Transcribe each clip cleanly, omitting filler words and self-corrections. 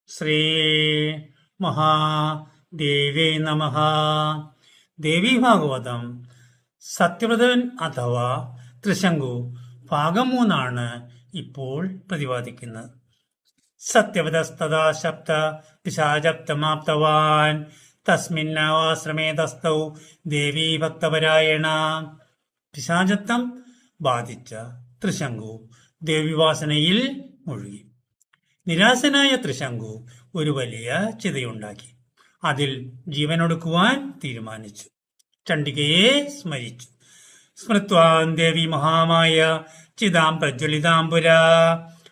ശ്രീ മഹാദേവേ നമഃ. ദേവീ ഭാഗവതം സത്യവ്രതൻ അഥവാ ത്രിശങ്കു ഭാഗം 3 ഇപ്പോൾ പ്രതിപാദിക്കുന്നത്. സത്യവതസ്തദാ ശബ്ദ പിശാചപ്തമാപ്തവാൻ തസ്മിന്നാശ്രമേ തസ്തൗ ദേവീ ഭക്തപരായണ. പിശാചത്വം ബാധിച്ച ത്രിശങ്കു ദേവിവാസനയിൽ മുഴുകി. നിരാശനായ ത്രിശങ്കു ഒരു വലിയ ചിതയുണ്ടാക്കി. അതിൽ ജീവനൊടുക്കുവാൻ തീരുമാനിച്ചു. ചണ്ഡികയെ സ്മരിച്ചു. സ്മൃത്വാൻ ദേവി മഹാമായ ചിതാം പ്രജ്വലിതാംബുര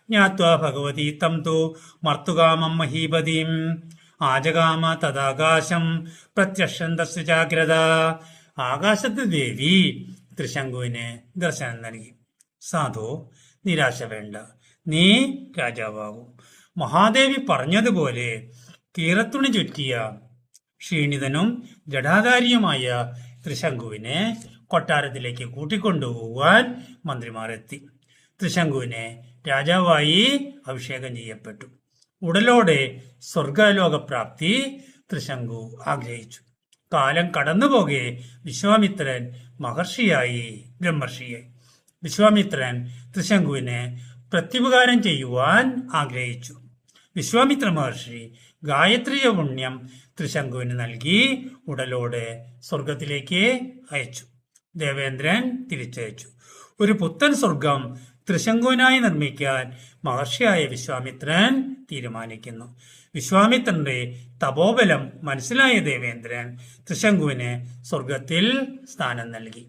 ജ്ഞാത്വാ ഭഗവതി തം തു മർത്തുകാമം മഹീപതിം ആജകാമ തദാകാശം പ്രത്യക്ഷം തസ്യ ജാഗ്രത. ആകാശത്ത് ദേവി ത്രിശങ്കുവിന് ദർശനം നൽകി. സാധു, നിരാശ വേണ്ട, നീ രാജാവാകും. മഹാദേവി പറഞ്ഞതുപോലെ കീറത്തുണി ചുറ്റിയ ക്ഷീണിതനും ജടാധാരിയുമായ ത്രിശങ്കുവിനെ കൊട്ടാരത്തിലേക്ക് കൂട്ടിക്കൊണ്ടുപോകുവാൻ മന്ത്രിമാർ എത്തി. ത്രിശങ്കുവിനെ രാജാവായി അഭിഷേകം ചെയ്യപ്പെട്ടു. ഉടലോടെ സ്വർഗലോകപ്രാപ്തി ത്രിശങ്കു ആഗ്രഹിച്ചു. കാലം കടന്നുപോകെ വിശ്വാമിത്രൻ മഹർഷിയായി ബ്രഹ്മർഷിയായി. വിശ്വാമിത്രൻ ത്രിശങ്കുവിന് പ്രത്യുപകാരം ചെയ്യുവാൻ ആഗ്രഹിച്ചു. വിശ്വാമിത്ര മഹർഷി ഗായത്രിയ പുണ്യം ത്രിശങ്കുവിന് നൽകി ഉടലോടെ സ്വർഗത്തിലേക്ക് അയച്ചു. ദേവേന്ദ്രൻ തിരിച്ചയച്ചു. ഒരു പുത്തൻ സ്വർഗം ത്രിശങ്കുവിനായി നിർമ്മിക്കാൻ മഹർഷിയായ വിശ്വാമിത്രൻ തീരുമാനിക്കുന്നു. വിശ്വാമിത്രന്റെ തപോബലം മനസ്സിലായ ദേവേന്ദ്രൻ ത്രിശങ്കുവിന് സ്വർഗത്തിൽ സ്ഥാനം നൽകി.